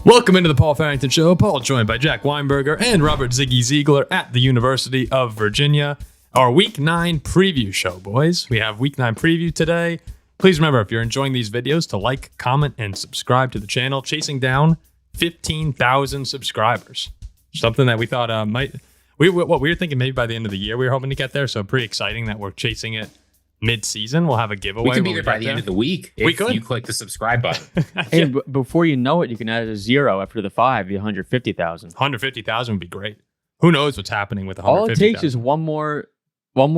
Welcome into the Paul Farrington Show. Paul joined by Jack Weinberger and Robert Ziggy Ziegler at the University of Virginia. Our Week 9 preview show, boys. We have Week 9 preview today. Please remember, if you're enjoying these videos, to like, comment, and subscribe to the channel. Chasing down 15,000 subscribers. Something that we thought we were thinking maybe by the end of the year we were hoping to get there. So pretty exciting that we're chasing it mid-season. We'll have a giveaway. We could be there by the end of the week if you click the subscribe button. And before you know it, you can add a 0 after the 5, be 150,000. 150,000 would be great. Who knows what's happening with 150,000? All it takes is one more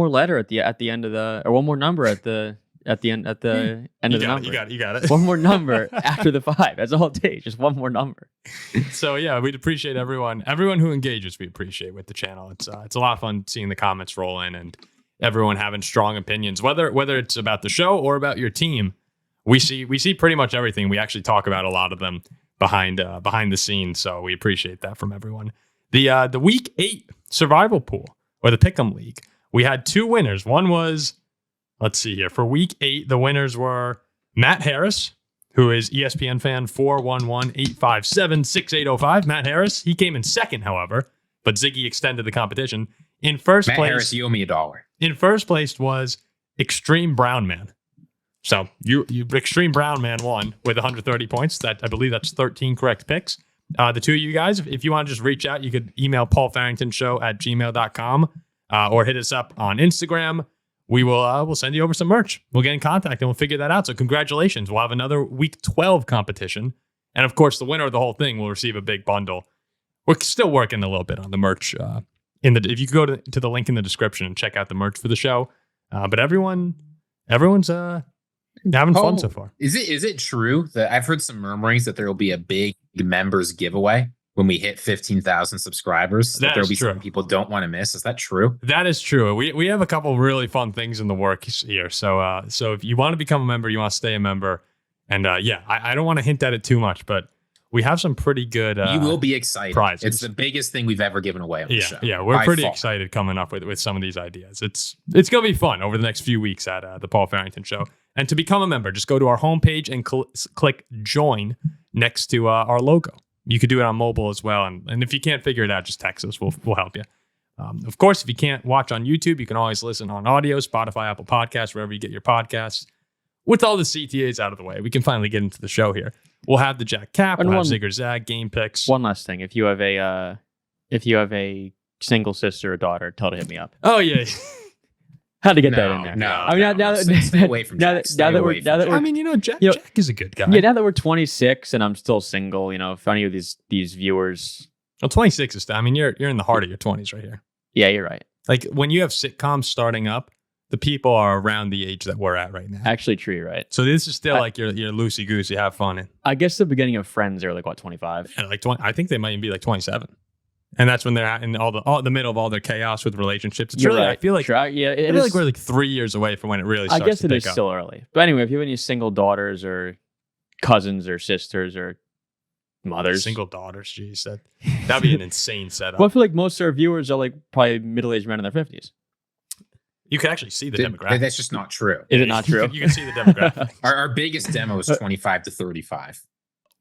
letter at the end of the, or one more number at the end of the number. You got it. One more number after the 5. That's all it takes. Just one more number. So yeah, we'd appreciate everyone who engages. We appreciate with the channel. It's a lot of fun seeing the comments roll in and everyone having strong opinions, whether it's about the show or about your team. We see pretty much everything. We actually talk about a lot of them behind the scenes. So we appreciate that from everyone. The Week 8 survival pool, or the Pick'em League, we had 2 winners. One was, let's see here, for Week 8, the winners were Matt Harris, who is ESPN fan 411-857-6805. Matt Harris, he came in second, however, but Ziggy extended the competition. In first place, Matt Harris, you owe me $1. In first place was Extreme Brown Man. So you Extreme Brown Man won with 130 points. That I believe that's 13 correct picks. The two of you guys, if you want to just reach out, you could email paulfarringtonshow@gmail.com or hit us up on Instagram. We'll send you over some merch. We'll get in contact and we'll figure that out. So congratulations. We'll have another Week 12 competition. And of course, the winner of the whole thing will receive a big bundle. We're still working a little bit on the merch. If you go to the link in the description and check out the merch for the show. But everyone's having fun so far. Is it true that I've heard some murmurings that there will be a big members giveaway when we hit 15,000 subscribers? That there will be something people don't want to miss. Is that true? That is true. We have a couple of really fun things in the works here. So if you want to become a member, you want to stay a member, and I don't want to hint at it too much, but we have some pretty good you will be excited. Prizes. It's the biggest thing we've ever given away on the show. Yeah, we're pretty excited coming up with some of these ideas. It's going to be fun over the next few weeks at the Paul Farrington Show. And to become a member, just go to our homepage and click join next to our logo. You could do it on mobile as well. And if you can't figure it out, just text us. We'll help you. Of course, if you can't watch on YouTube, you can always listen on audio, Spotify, Apple Podcasts, wherever you get your podcasts. With all the CTAs out of the way, we can finally get into the show here. We'll have the Jack Cap, we'll have Zigger Zag, game picks. One last thing. If you have a single sister or daughter, tell her to hit me up. Oh, yeah. Had to get that in there. No. I mean, now stay away from Jack. Now that we're I mean, Jack is a good guy. Yeah, now that we're 26 and I'm still single, if any of these viewers. Well, 26 is, you're in the heart of your 20s right here. Yeah, you're right. Like when you have sitcoms starting up, the people are around the age that we're at right now. Actually, true, you're right. So this is still like you're loosey-goosey, have fun. I guess the beginning of Friends are like, what, 25? Yeah, like 20. I think they might even be like 27. And that's when they're in all the middle of all their chaos with relationships. It's really, right. I feel like like we're like 3 years away from when it really starts to pick up. I guess it is still early. But anyway, if you have any single daughters or cousins or sisters or mothers. Single daughters, geez. That'd be an insane setup. Well, I feel like most of our viewers are like probably middle-aged men in their 50s. You can actually see the demographic. That's just not true. Is it not true? You can see the demographic. Our biggest demo is 25 to 35.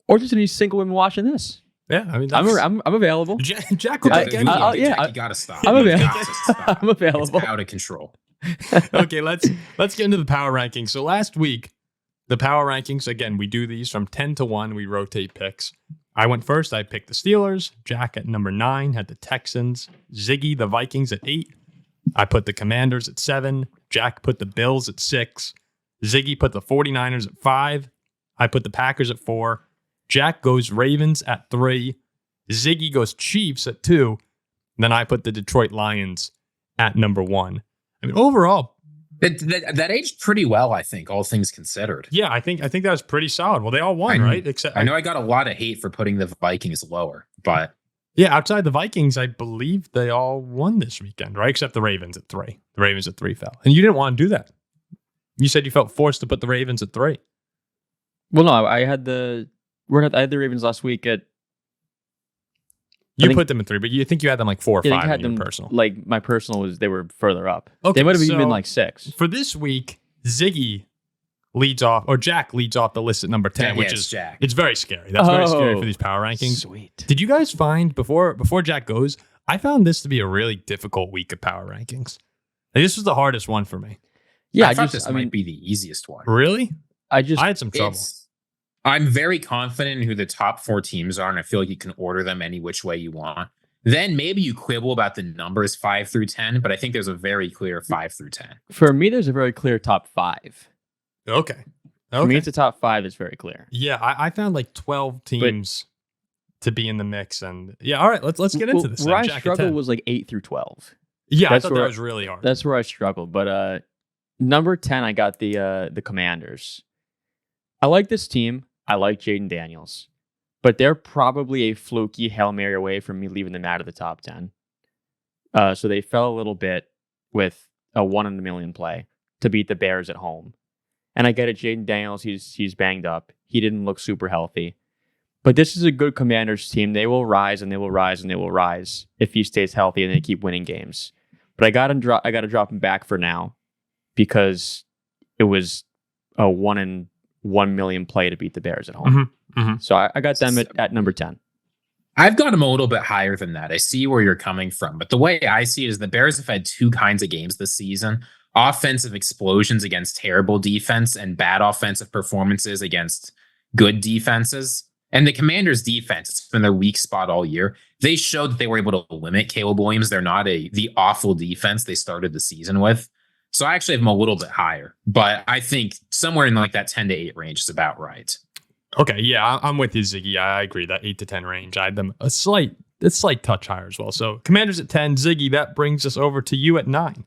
Or just any single women watching this. Yeah, I mean, I'm available. Jack will take any. You got to stop. I'm available. I'm available. It's out of control. Okay, let's get into the power rankings. So last week, the power rankings, again, we do these from 10 to 1. We rotate picks. I went first. I picked the Steelers. Jack at number 9 had the Texans. Ziggy, the Vikings at 8. I put the Commanders at 7. Jack put the Bills at 6. Ziggy put the 49ers at 5. I put the Packers at 4. Jack goes Ravens at 3. Ziggy goes Chiefs at 2. Then I put the Detroit Lions at number 1. I mean, overall, that aged pretty well, I think, all things considered. Yeah, I think that was pretty solid. Well, they all won, right? I know I got a lot of hate for putting the Vikings lower, but yeah, outside the Vikings, I believe they all won this weekend, right? Except the Ravens at 3. The Ravens at 3 fell. And you didn't want to do that. You said you felt forced to put the Ravens at 3. Well, no, I had the Ravens last week at. You put them at 3, but you think you had them like 4 or 5 in your personal. Like my personal they were further up. Okay, they might have even been like 6. For this week, Ziggy Jack leads off the list at number 10, which is Jack. It's very scary. That's very scary for these power rankings. Sweet. Did you guys find before Jack goes, I found this to be a really difficult week of power rankings. Like, this was the hardest one for me. Yeah, I thought this might be the easiest one. Really? I I had some trouble. I'm very confident in who the top 4 teams are, and I feel like you can order them any which way you want. Then maybe you quibble about the numbers 5 through 10, but I think there's a very clear 5 through 10. For me, there's a very clear top 5. Okay. For me, it's a top 5 that's very clear. Yeah, I found like 12 teams to be in the mix, and yeah, all right, let's get into this. Where I struggled was like 8 through 12. Yeah, I thought that was really hard. That's where I struggled. But number 10, I got the Commanders. I like this team. I like Jaden Daniels. But they're probably a fluky Hail Mary away from me leaving them out of the top 10. So they fell a little bit with a 1 in a million play to beat the Bears at home. And I get it, Jaden Daniels, he's banged up. He didn't look super healthy. But this is a good Commanders team. They will rise and they will rise and they will rise if he stays healthy and they keep winning games. But I got to drop him back for now because it was a 1 in 1 million play to beat the Bears at home. Mm-hmm, mm-hmm. So I got them at number 10. I've got them a little bit higher than that. I see where you're coming from. But the way I see it is the Bears have had 2 kinds of games this season. Offensive explosions against terrible defense and bad offensive performances against good defenses. And the Commanders' defense, it's been their weak spot all year. They showed that they were able to limit Caleb Williams. They're not the awful defense they started the season with. So I actually have them a little bit higher. But I think somewhere in like that 10 to 8 range is about right. Okay, yeah, I'm with you, Ziggy. I agree, that 8 to 10 range. I had them a slight touch higher as well. So Commanders at 10, Ziggy, that brings us over to you at 9.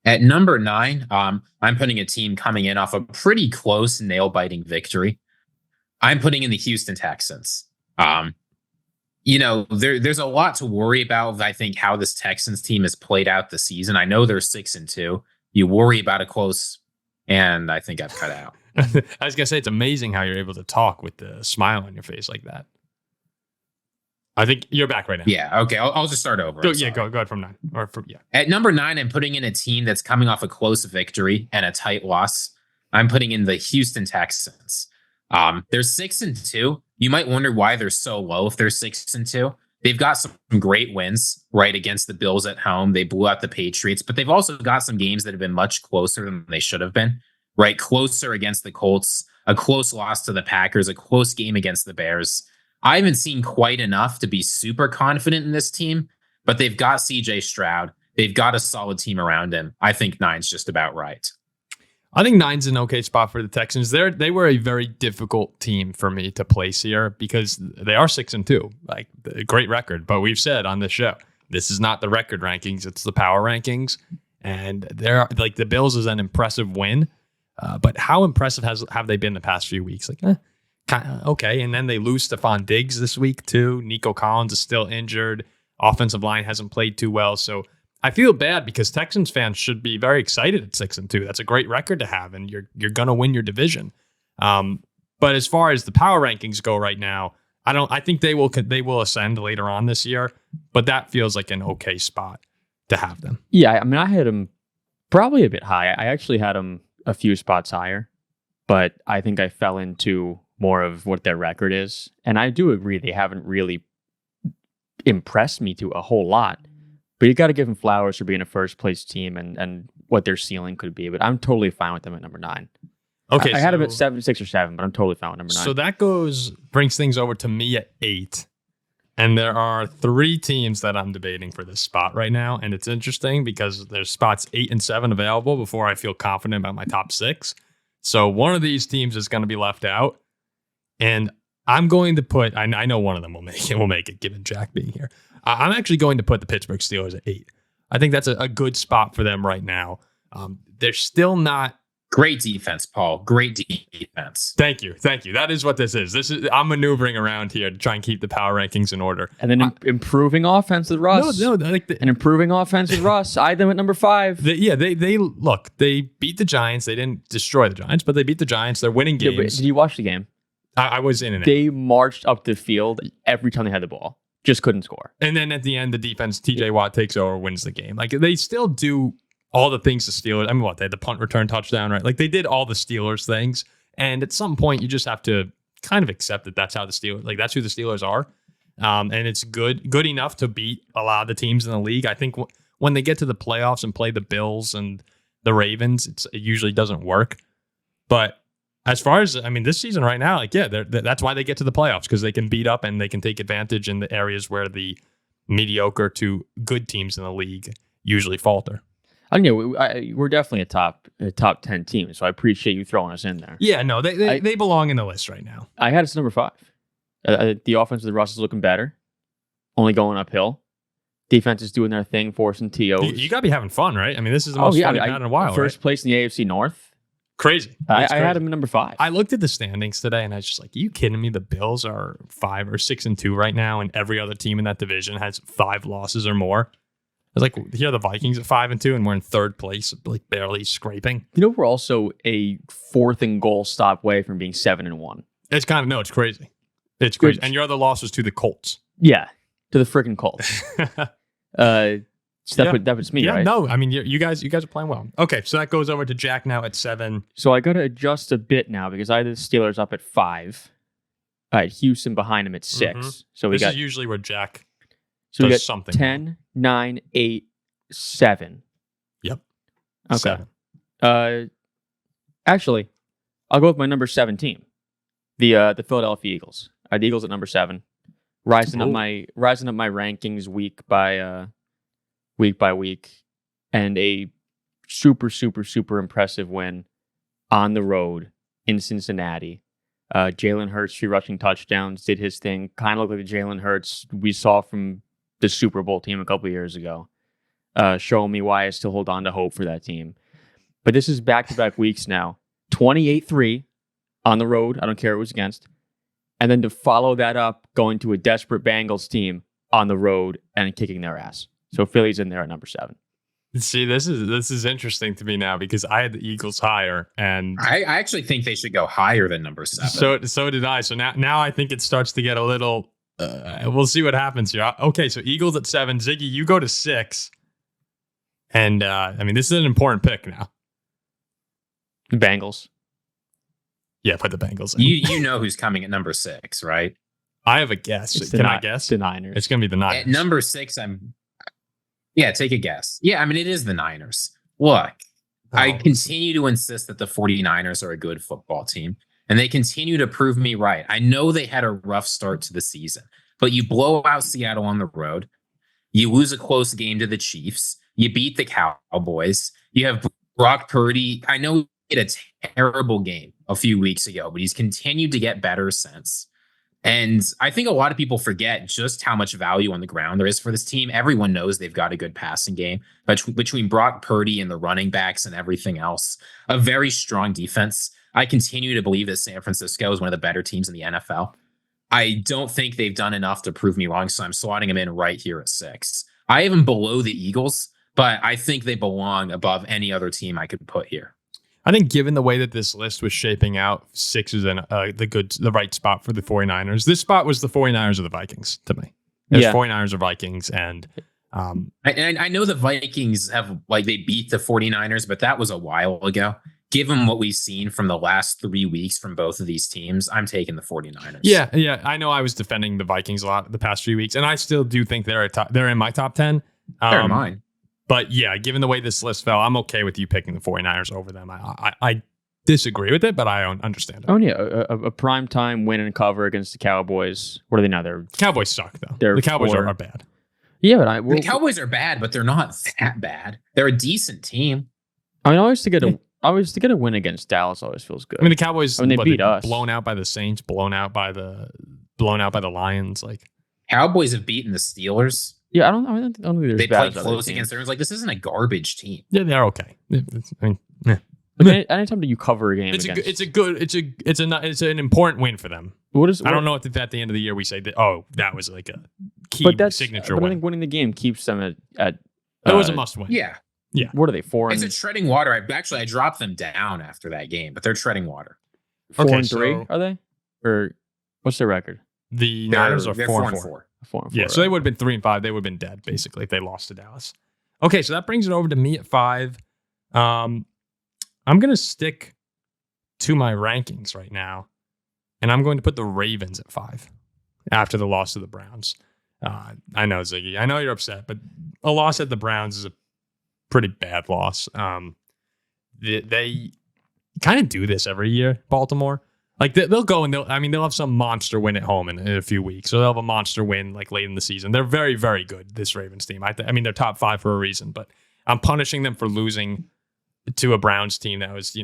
At number 9, I'm putting a team coming in off a pretty close nail-biting victory. I'm putting in the Houston Texans. There's a lot to worry about, I think, how this Texans team has played out the season. I know they're 6-2. You worry about a close, and I think I've cut out. I was going to say, it's amazing how you're able to talk with the smile on your face like that. I think you're back right now. Yeah, okay. I'll just start over. Go ahead from 9. At number 9, I'm putting in a team that's coming off a close victory and a tight loss. I'm putting in the Houston Texans. They're 6-2. You might wonder why they're so low if they're 6-2. They've got some great wins, right, against the Bills at home. They blew out the Patriots, but they've also got some games that have been much closer than they should have been, right? Closer against the Colts, a close loss to the Packers, a close game against the Bears. I haven't seen quite enough to be super confident in this team, but they've got CJ Stroud. They've got a solid team around him. I think 9's just about right. I think 9's an okay spot for the Texans. They were a very difficult team for me to place here because they are 6-2, like a great record. But we've said on this show, this is not the record rankings; it's the power rankings. And they're like the Bills is an impressive win, but how impressive have they been the past few weeks? Like, okay. And then they lose Stephon Diggs this week too. Nico Collins is still injured. Offensive line hasn't played too well, so I feel bad because Texans fans should be very excited at 6-2. That's a great record to have, and you're gonna win your division. But as far as the power rankings go right now, I think they will ascend later on this year, but that feels like an okay spot to have them. Yeah, I mean, I had them probably a bit high. I actually had them a few spots higher, but I think I fell into more of what their record is, and I do agree they haven't really impressed me to a whole lot. But you got to give them flowers for being a first place team and what their ceiling could be. But I'm totally fine with them at number 9. Okay, I had them at 6 or 7, but I'm totally fine with number 9. So that brings things over to me at 8. And there are 3 teams that I'm debating for this spot right now. And it's interesting because there's spots 8 and 7 available before I feel confident about my top 6. So one of these teams is going to be left out. And I'm going to put, I know one of them will make it given Jack being here. I'm actually going to put the Pittsburgh Steelers at 8. I think that's a good spot for them right now. They're still not. Great defense, Paul. Great defense. Thank you. That is what this is. I'm maneuvering around here to try and keep the power rankings in order. And then improving offense with Russ. An improving offense with Russ. I had them at number 5. They beat the Giants. They didn't destroy the Giants, but they beat the Giants. They're winning games. Yeah, did you watch the game? I was in it. They marched up the field every time they had the ball. Just couldn't score. And then at the end, the defense, TJ Watt takes over, wins the game. Like they still do all the things the Steelers. I mean, what they had the punt return touchdown, right? Like they did all the Steelers things, and at some point you just have to kind of accept that that's how the Steelers, like that's who the Steelers are, and it's good enough to beat a lot of the teams in the league. I think when they get to the playoffs and play the Bills and the Ravens, it usually doesn't work. But as far as, I mean, this season right now, like, yeah, that's why they get to the playoffs, because they can beat up and they can take advantage in the areas where the mediocre to good teams in the league usually falter. I mean, we're definitely a top 10 team, so I appreciate you throwing us in there. Yeah, no, they belong in the list right now. I had us number 5. The offense with Russ is looking better, only going uphill. Defense is doing their thing, forcing TOs. You got to be having fun, right? I mean, this is the most fun you've had in a while, First right? place in the AFC North. Crazy. I had him at number 5. I looked at the standings today, and I was just like, are you kidding me? The Bills are 5 or 6-2 right now, and every other team in that division has 5 losses or more. I was like, here are the Vikings at 5-2, and we're in third place, like barely scraping. You know, we're also a 4th and goal stop away from being 7-1. It's kind of, no, it's crazy. It's crazy. And your other loss was to the Colts. Yeah, to the freaking Colts. So that puts me, right? No, I mean, you guys are playing well. Okay, so that goes over to Jack now at 7. So I got to adjust a bit now because I had the Steelers up at 5. I had Houston behind him at 6. Mm-hmm. So this is usually where Jack so does we got something. 10, 9, 8, 7. Yep. Okay. 7. Actually, I'll go with my number 7 team, the Philadelphia Eagles. I had the Eagles at number 7, rising up my rankings week by week, and a super, super, super impressive win on the road in Cincinnati. Jalen Hurts, 3 rushing touchdowns, did his thing. Kind of looked like the Jalen Hurts we saw from the Super Bowl team a couple of years ago. Showing me why I still hold on to hope for that team. But this is back-to-back weeks now. 28-3 on the road. I don't care who it was against. And then to follow that up, going to a desperate Bengals team on the road and kicking their ass. So Philly's in there at number 7. See, this is interesting to me now because I had the Eagles higher, and I actually think they should go higher than number 7. So did I. So now I think it starts to get a little. We'll see what happens here. Okay, so Eagles at 7. Ziggy, you go to 6, and I mean this is an important pick now. The Bengals. Yeah, put the Bengals in. You know who's coming at number 6, right? I have a guess. Can I guess? The Niners. It's going to be the Niners. At number 6, take a guess. Yeah, I mean, it is the Niners. Look, I continue to insist that the 49ers are a good football team, and they continue to prove me right. I know they had a rough start to the season, but you blow out Seattle on the road. You lose a close game to the Chiefs. You beat the Cowboys. You have Brock Purdy. I know he had a terrible game a few weeks ago, but he's continued to get better since. And I think a lot of people forget just how much value on the ground there is for this team. Everyone knows they've got a good passing game, but between Brock Purdy and the running backs and everything else, a very strong defense. I continue to believe that San Francisco is one of the better teams in the NFL. I don't think they've done enough to prove me wrong, so I'm slotting them in right here at 6. I have them below the Eagles, but I think they belong above any other team I could put here. I think given the way that this list was shaping out, 6 is in the right spot for the 49ers. This spot was the 49ers or the Vikings to me. There's 49ers or Vikings, and I know the Vikings have they beat the 49ers, but that was a while ago. Given what we've seen from the last 3 weeks from both of these teams, I'm taking the 49ers. Yeah. I know I was defending the Vikings a lot the past 3 weeks, and I still do think they're in my top 10. They're in mine. But yeah, given the way this list fell, I'm okay with you picking the 49ers over them. I disagree with it, but I understand it. Oh, yeah. A primetime win and cover against the Cowboys. What are they now? Cowboys suck, though. The Cowboys are bad. Yeah, but the Cowboys are bad, but they're not that bad. They're a decent team. I mean, always to get a win against Dallas always feels good. I mean, the Cowboys, they beat us. Blown out by the Saints, blown out by the Lions. Cowboys have beaten the Steelers. Yeah, I don't think there's they bad played close against them. This isn't a garbage team. Yeah, they're okay. I mean, anytime that you cover a game, it's an important win for them. I don't know if at the end of the year we say that that was like a key signature win. I think winning the game keeps them at it was a must win. Yeah. What are they, 4? It's treading water. I dropped them down after that game, but they're treading water. 4-3 are they? Or what's their record? The Niners are 4-4. 4-4. Yeah, so they would have been 3-5. They would have been dead basically if they lost to Dallas. Okay, so that brings it over to me at 5. I'm going to stick to my rankings right now, and I'm going to put the Ravens at 5 after the loss to the Browns. I know, Ziggy. I know you're upset, but a loss at the Browns is a pretty bad loss. They kind of do this every year, Baltimore. Like they'll go and they'll have some monster win at home in a few weeks. So they'll have a monster win like late in the season. They're very, very good, this Ravens team. I mean, they're top 5 for a reason, but I'm punishing them for losing to a Browns team that was,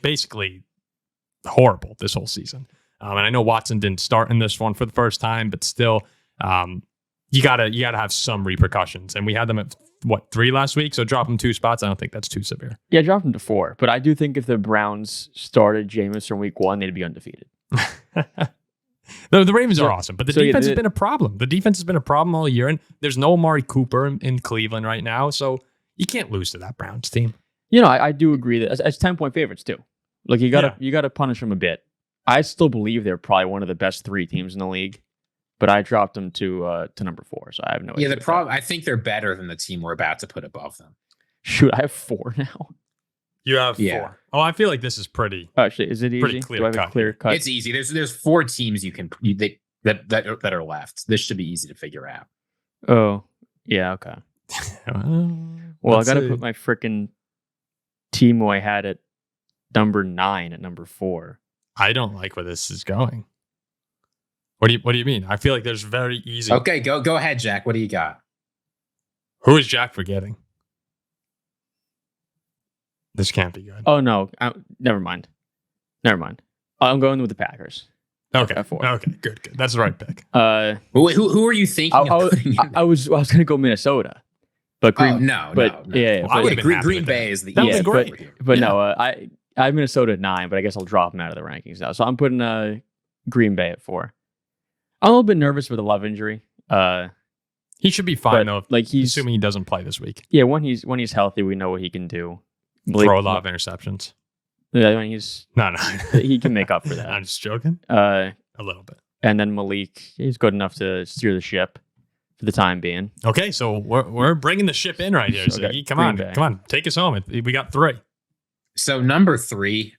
basically horrible this whole season. And I know Watson didn't start in this one for the first time, but still, you gotta have some repercussions. And we had them at 3 last week, so drop them 2 spots. I don't think that's too severe. Yeah, drop them to 4. But I do think if the Browns started Jameis from week 1, they'd be undefeated. The Ravens are awesome, but the defense has been a problem. The defense has been a problem all year, and there's no Amari Cooper in Cleveland right now, so you can't lose to that Browns team. I do agree that as 10-point favorites too. Like you gotta punish them a bit. I still believe they're probably one of the best 3 teams in the league, but I dropped them to number 4, so I have no idea. Yeah, the problem. I think they're better than the team we're about to put above them. Shoot, I have 4 now. You have 4. Oh, I feel like this is pretty. Actually, is it easy? Pretty clear Do I have cut. a clear cut? It's easy. There's 4 teams that are left. This should be easy to figure out. Oh, yeah, okay. Well, I got to put my freaking team who I had at number 9 at number 4. I don't like where this is going. What do you mean? I feel like there's very easy. Okay, go ahead, Jack. What do you got? Who is Jack forgetting? This can't be good. Oh no, never mind. I'm going with the Packers. Okay, at 4. Okay, good. That's the right pick. Who are you thinking of putting in? I was going to go Minnesota, but no. Yeah, Well, I would've been happy Green with Bay is the That was easy great. one here. but no, I have Minnesota at 9, but I guess I'll drop them out of the rankings now. So I'm putting Green Bay at 4. I'm a little bit nervous with the Love injury. He should be fine though. Like he's assuming he doesn't play this week. Yeah, when he's healthy, we know what he can do. Throw a lot of interceptions. Yeah, when he's No. he can make up for that. I'm just joking. A little bit. And then Malik, he's good enough to steer the ship for the time being. Okay, so we're bringing the ship in right here, Ziggy. Come on, take us home. We got 3. So number 3,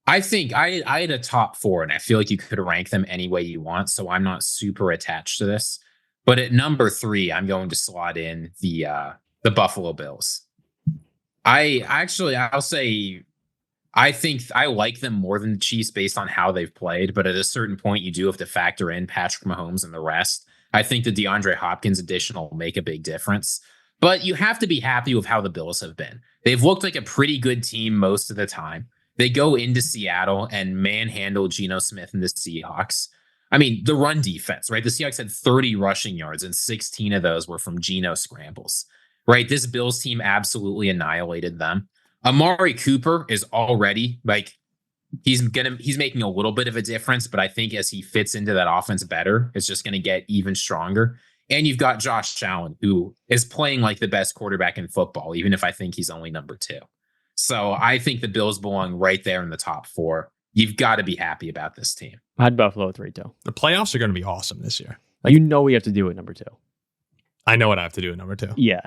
I think I had a top 4, and I feel like you could rank them any way you want. So I'm not super attached to this. But at number 3, I'm going to slot in the Buffalo Bills. I'll say I think I like them more than the Chiefs based on how they've played. But at a certain point, you do have to factor in Patrick Mahomes and the rest. I think the DeAndre Hopkins additional will make a big difference. But you have to be happy with how the Bills have been. They've looked like a pretty good team most of the time. They go into Seattle and manhandle Geno Smith and the Seahawks. I mean, the run defense, right? The Seahawks had 30 rushing yards, and 16 of those were from Geno scrambles, right? This Bills team absolutely annihilated them. Amari Cooper is already he's making a little bit of a difference, but I think as he fits into that offense better, it's just going to get even stronger. And you've got Josh Allen, who is playing like the best quarterback in football, even if I think he's only number 2. So I think the Bills belong right there in the top 4. You've got to be happy about this team. I had Buffalo at 3 too. The playoffs are going to be awesome this year. We have to do it number 2. I know what I have to do at number 2. Yeah.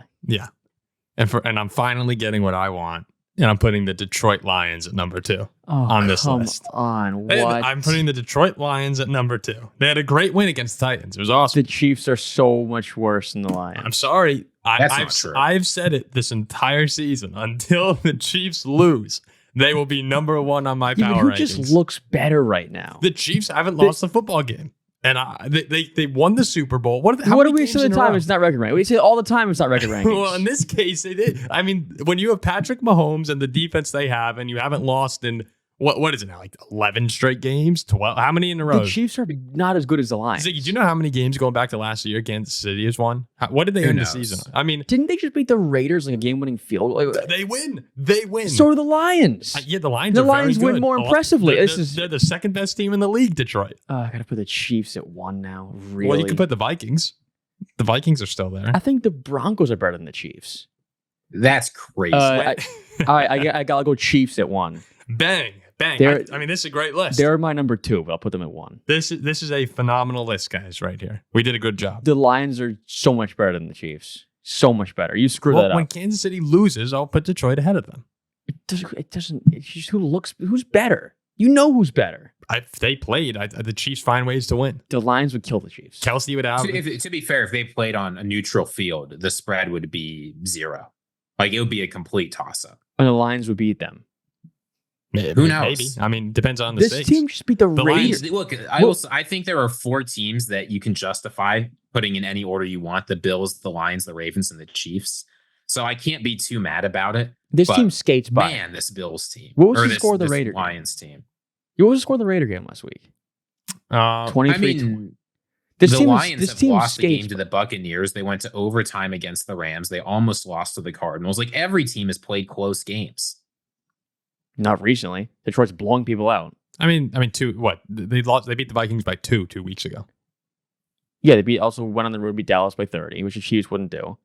And I'm finally getting what I want. And I'm putting the Detroit Lions at number 2 on this list. On what? And I'm putting the Detroit Lions at number 2. They had a great win against the Titans. It was awesome. The Chiefs are so much worse than the Lions. I'm sorry. That's not true. I've said it this entire season. Until the Chiefs lose, they will be number 1 on my power who rankings. just looks better right now? The Chiefs haven't lost a football game. And they won the Super Bowl. What do we say all the time? It's not record rankings. We say all the time it's not record rankings. Well, in this case, they did. I mean, when you have Patrick Mahomes and the defense they have, and you haven't lost in what is it now, like 11 straight games? 12? How many in a row? The Chiefs are not as good as the Lions. Ziggy, do you know how many games going back to last year Kansas City has won? What did they end the season on? I mean, didn't they just beat the Raiders like a game-winning field goal? They win. So do the Lions. Yeah, the Lions. The are Lions very win good. more impressively. They're the second best team in the league, Detroit. I got to put the Chiefs at 1 now. Really? Well, you can put the Vikings. The Vikings are still there. I think the Broncos are better than the Chiefs. That's crazy. I gotta go Chiefs at 1. Bang. I mean, this is a great list. They're my number 2, but I'll put them at 1. This is a phenomenal list, guys, right here. We did a good job. The Lions are so much better than the Chiefs. So much better. You screw that up. When Kansas City loses, I'll put Detroit ahead of them. It doesn't. It's just who's better. You know who's better. If they played, the Chiefs find ways to win. The Lions would kill the Chiefs. Kelsey would have. To be fair, if they played on a neutral field, the spread would be 0. Like, it would be a complete toss-up. And the Lions would beat them. Who knows? Maybe. I mean, depends on the This stakes. team just beat the Raiders. Look, I think there are 4 teams that you can justify putting in any order you want: the Bills, the Lions, the Ravens, and the Chiefs. So I can't be too mad about it. This team skates by. Man, this Bills team. What was the score of the Raiders? Lions team. What was the score of the Raider game last week? 23. I mean, the Lions have lost the skates game to the Buccaneers. They went to overtime against the Rams. They almost lost to the Cardinals. Like, every team has played close games. Not recently. Detroit's blowing people out. I mean, they beat the Vikings by 2 weeks ago. Yeah, they also went on the road to beat Dallas by 30, which the Chiefs wouldn't do.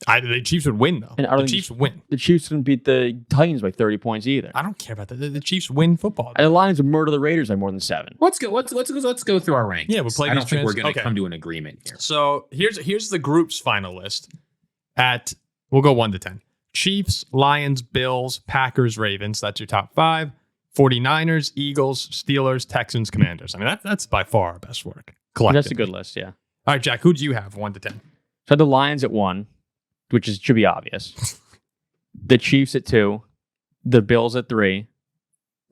The Chiefs would win, though. The Chiefs win. The Chiefs didn't beat the Titans by 30 points either. I don't care about that. The Chiefs win football. And the Lions would murder the Raiders by more than 7. Let's go through our rankings. Yeah, we'll play. I don't think we're going to okay. come to an agreement here. So here's the group's final list. We'll go 1 to 10. Chiefs, Lions, Bills, Packers, Ravens. That's your top 5. 49ers, Eagles, Steelers, Texans, Commanders. I mean, that's by far our best work. That's a good list, yeah. All right, Jack, who do you have 1 to 10? So I had the Lions at 1, which should be obvious. The Chiefs at 2. The Bills at 3.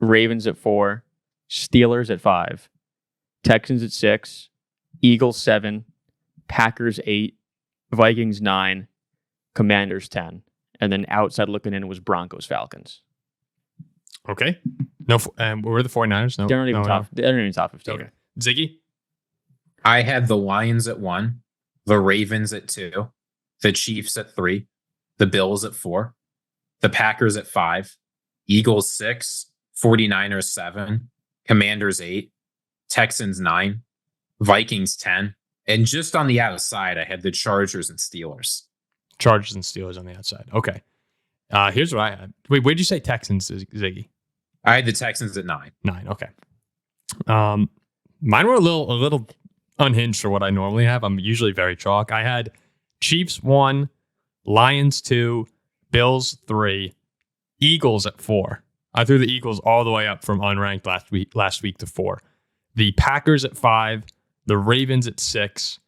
Ravens at 4. Steelers at 5. Texans at 6. Eagles 7. Packers 8. Vikings 9. Commanders 10. And then outside looking in was Broncos-Falcons. Okay. No, were the 49ers? No, They're not even top. They're not even top 15. Okay. Ziggy? I had the Lions at 1, the Ravens at 2, the Chiefs at 3, the Bills at 4, the Packers at 5, Eagles 6, 49ers 7, Commanders 8, Texans 9, Vikings 10, and just on the outside, I had the Chargers and Steelers. Chargers and Steelers on the outside. Okay. Here's what I had. Wait, where'd you say Texans, Ziggy? I had the Texans at 9. 9. Okay. Mine were a little unhinged for what I normally have. I'm usually very chalk. I had Chiefs 1, Lions 2, Bills 3, Eagles at 4. I threw the Eagles all the way up from unranked last week to 4. The Packers at 5, the Ravens at 6.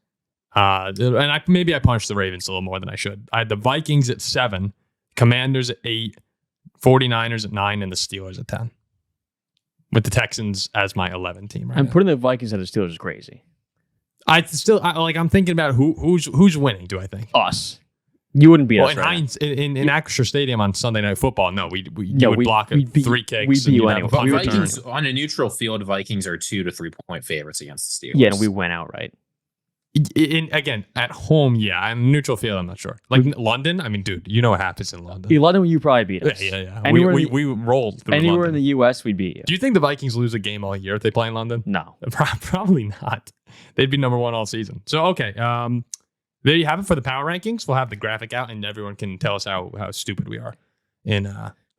And maybe I punched the Ravens a little more than I should. I had the Vikings at 7, Commanders at 8, 49ers at 9, and the Steelers at 10. With the Texans as my 11 team. Right I'm now. putting the Vikings at the Steelers is crazy. I'm thinking about who's winning. Do I think Us. You wouldn't beat us. In Acrisure Stadium on Sunday Night Football, no, you would block 3 kicks. We'd beat you anyway. But Vikings on a neutral field, Vikings are 2 to 3 point favorites against the Steelers. Yeah, and we went outright. Again, at home, yeah. On neutral field, I'm not sure. Like London, I mean, dude, you know what happens in London. In London, you probably beat us. Yeah. We rolled through Anywhere London. in the U.S., we'd beat you. Do you think the Vikings lose a game all year if they play in London? No. Probably not. They'd be number 1 all season. So, okay. There you have it for the power rankings. We'll have the graphic out, and everyone can tell us how stupid we are.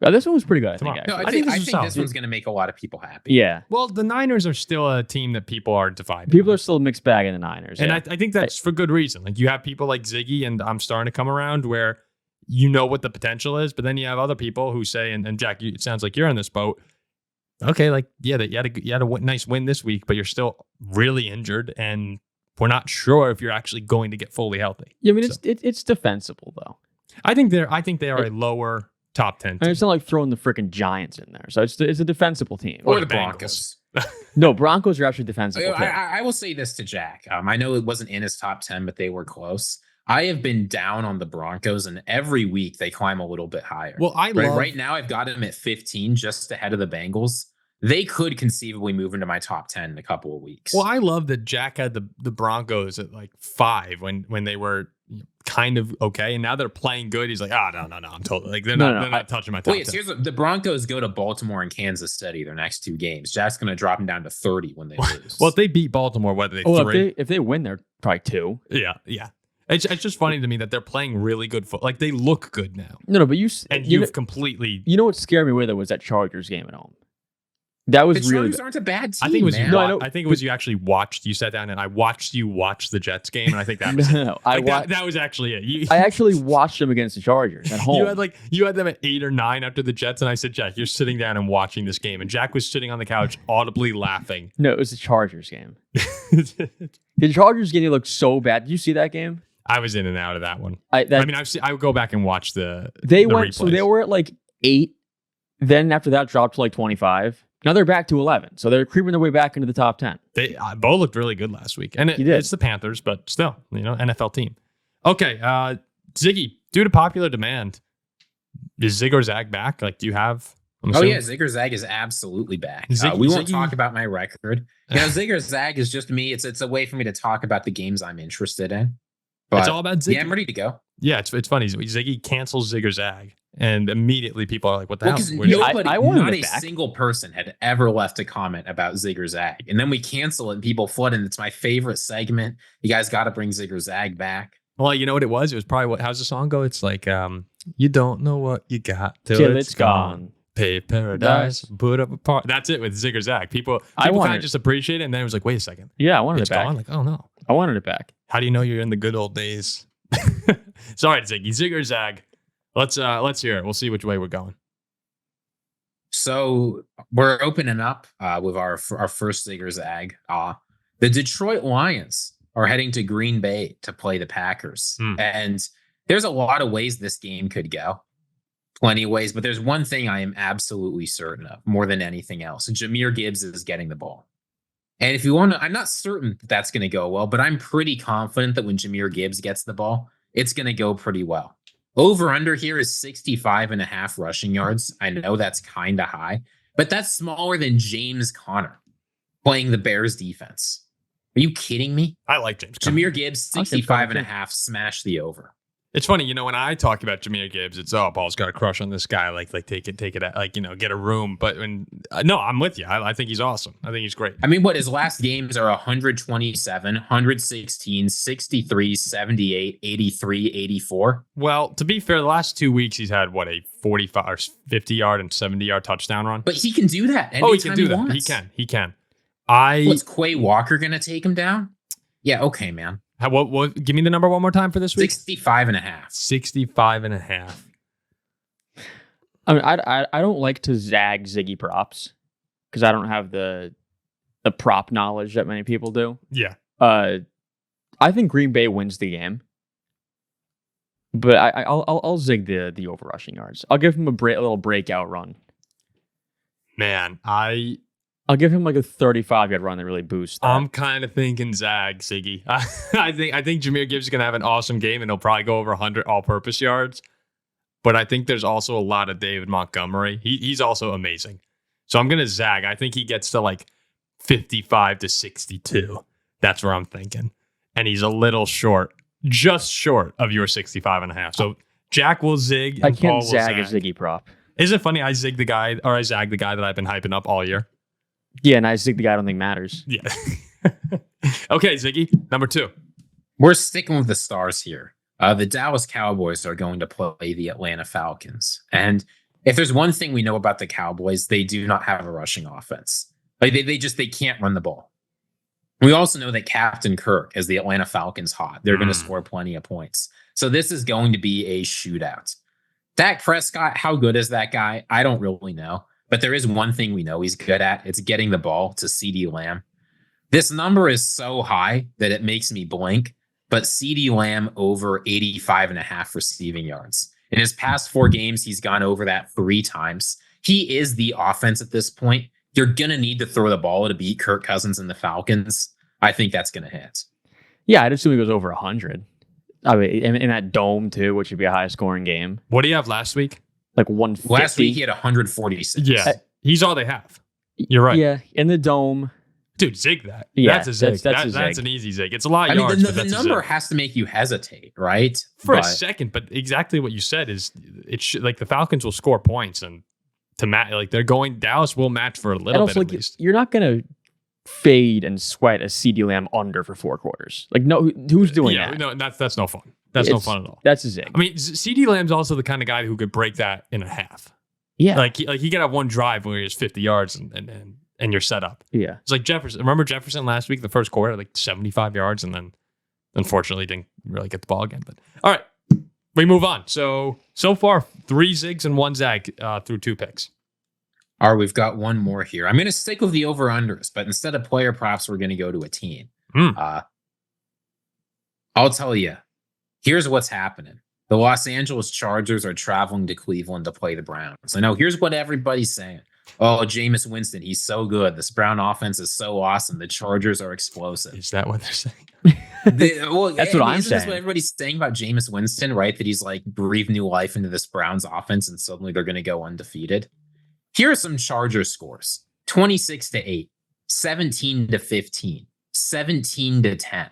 This one was pretty good, I think. No, Actually. I think this one's going to make a lot of people happy. Yeah. Well, the Niners are still a team that people are divided. People are still a mixed bag in the Niners. And yeah. I think that's for good reason. Like, you have people like Ziggy, and I'm starting to come around where you know what the potential is, but then you have other people who say, and Jack, it sounds like you're in this boat. Okay, like, yeah, you had a nice win this week, but you're still really injured, and we're not sure if you're actually going to get fully healthy. Yeah, I mean, it's defensible, though. I think they are a lower top 10 team. And it's not like throwing the freaking Giants in there. So it's a defensible team. Or the Broncos. No, Broncos are actually defensible. I will say this to Jack. I know it wasn't in his top 10, but they were close. I have been down on the Broncos, and every week they climb a little bit higher. Well, right now I've got them at 15, just ahead of the Bengals. They could conceivably move into my top 10 in a couple of weeks. Well, I love that Jack had the Broncos at like 5 when they were kind of okay, and now they're playing good. He's like, no, I'm totally like they're not touching my top 10. Here's the Broncos go to Baltimore and Kansas City their next 2 games. Jack's going to drop them down to 30 when they lose. Well, if they beat Baltimore, whether they 3, if they win, they're probably 2. Yeah. It's just funny to me that they're playing really good football. Like, they look good now. No, but you've completely. You know what scared me with it was that Chargers game at home. That was The really Chargers aren't a bad team. I think it was man. you. No, I know. I think it was you actually watched. You sat down and I watched you watch the Jets game, and I think that was no. that was actually it. I actually watched them against the Chargers at home. You had them at 8 or 9 after the Jets, and I said, Jack, you're sitting down and watching this game, and Jack was sitting on the couch audibly laughing. No, it was the Chargers game. The Chargers game looked so bad. Did you see that game? I was in and out of that one. I I would go back and watch the. They the went replays. so they were at like 8. Then after that dropped to like 25. Now they're back to 11. So they're creeping their way back into the top 10. Bo looked really good last week, and it's the Panthers, but still, NFL team. Okay, Ziggy, due to popular demand, is Zig or Zag back? Like, do you have? Yeah, Zig or Zag is absolutely back. We won't talk about my record. Zig or Zag is just me. It's a way for me to talk about the games I'm interested in. But it's all about Ziggy. Yeah, I'm ready to go. Yeah, it's funny. Ziggy cancels Zig or Zag, and immediately people are like, "What the hell?" Because wanted not it a back. single person had ever left a comment about Zig or Zag, and then we cancel it, and people flood in. It's my favorite segment. You guys got to bring Zig or Zag back. Well, you know what it was? It was probably how's the song go? It's like, you don't know what you got Till it's gone. Pay paradise, put up a part. That's it with Zig or Zag. People kind of just appreciate it, and then it was like, wait a second. Yeah, I wanted It's it back. gone? Like, oh no. I wanted it back. How do you know you're in the good old days? Sorry, Ziggy. Zig or Zag? Let's hear it. We'll see which way we're going. So we're opening up with our first Zig or Zag. The Detroit Lions are heading to Green Bay to play the Packers. And there's a lot of ways this game could go. Plenty of ways, but there's one thing I am absolutely certain of more than anything else. Jahmyr Gibbs is getting the ball. And if you want to, I'm not certain that that's going to go well, but I'm pretty confident that when Jahmyr Gibbs gets the ball, it's going to go pretty well. Over under here is 65.5 rushing yards. I know that's kind of high, but that's smaller than James Conner playing the Bears defense. Are you kidding me? I like James Conner. Jahmyr Gibbs, 65.5, smash the over. It's funny, when I talk about Jahmyr Gibbs, it's Paul's got a crush on this guy, like take it, get a room. But no, I'm with you. I think he's awesome. I think he's great. I mean, his last games are 127, 116, 63, 78, 83, 84. Well, to be fair, the last 2 weeks he's had a 45 or 50 yard and 70 yard touchdown run. But he can do that. He can do that. Wants. He can. What's Quay Walker gonna take him down? Yeah, okay, man. What? Give me the number one more time for this week. 65.5. 65.5. I mean, I don't like to zag Ziggy props because I don't have the prop knowledge that many people do. Yeah. I think Green Bay wins the game, but I'll zig the over rushing yards. I'll give him a little breakout run. Man, I'll give him like a 35-yard run that really boosts that. I'm kind of thinking Zag, Ziggy. I think Jahmyr Gibbs is going to have an awesome game, and he'll probably go over 100 all-purpose yards. But I think there's also a lot of David Montgomery. He's also amazing. So I'm going to Zag. I think he gets to like 55 to 62. That's where I'm thinking. And he's a little short, just short of your 65.5. So Jack will zig. I And Paul can't will zag a Ziggy prop. Isn't it funny? I zag the guy that I've been hyping up all year. Yeah, and I zig the guy I don't think matters. Yeah. Okay, Ziggy, number 2. We're sticking with the stars here. The Dallas Cowboys are going to play the Atlanta Falcons. And if there's one thing we know about the Cowboys, they do not have a rushing offense. Like they can't run the ball. We also know that Captain Kirk, as the Atlanta Falcons hot, they're going to score plenty of points. So this is going to be a shootout. Dak Prescott, how good is that guy? I don't really know. But there is one thing we know he's good at. It's getting the ball to CeeDee Lamb. This number is so high that it makes me blink. But CeeDee Lamb over 85.5 receiving yards. In his past 4 games, he's gone over that 3 times. He is the offense at this point. You're going to need to throw the ball to beat Kirk Cousins and the Falcons. I think that's going to hit. Yeah, I'd assume he goes over 100. I mean, in that dome, too, which would be a high scoring game. What do you have last week? Like 150. Last week, he had 146. Yeah. He's all they have. You're right. Yeah, in the dome. Dude, zig that. Yeah, that's a zig. that's a That's zig. an easy zig. It's a lot of I mean, yards. the number has to make you hesitate, right? For a second, but exactly what you said is it should, like the Falcons will score points and to match, like Dallas will match for a little also, bit at least. You're not going to fade and sweat a CeeDee Lamb under for 4 quarters. Like, no, who's doing that? No, that's no fun. That's no fun at all. That's a zig. I mean, CeeDee Lamb's also the kind of guy who could break that in a half. Yeah. Like he could have one drive where he has 50 yards and you're set up. Yeah. It's like Jefferson. Remember Jefferson last week, the first quarter, like 75 yards, and then unfortunately didn't really get the ball again. But all right, we move on. So far, 3 Zigs and 1 Zag through 2 picks. All right, we've got one more here. I'm going to stick with the over-unders, but instead of player props, we're going to go to a team. I'll tell you, here's what's happening. The Los Angeles Chargers are traveling to Cleveland to play the Browns. I know, here's what everybody's saying. Oh, Jameis Winston, he's so good. This Brown offense is so awesome. The Chargers are explosive. Is that what they're saying? That's what I'm saying. That's what everybody's saying about Jameis Winston, right? That he's like breathed new life into this Browns offense and suddenly they're going to go undefeated. Here are some Chargers scores. 26-8, 17-15, 17-10.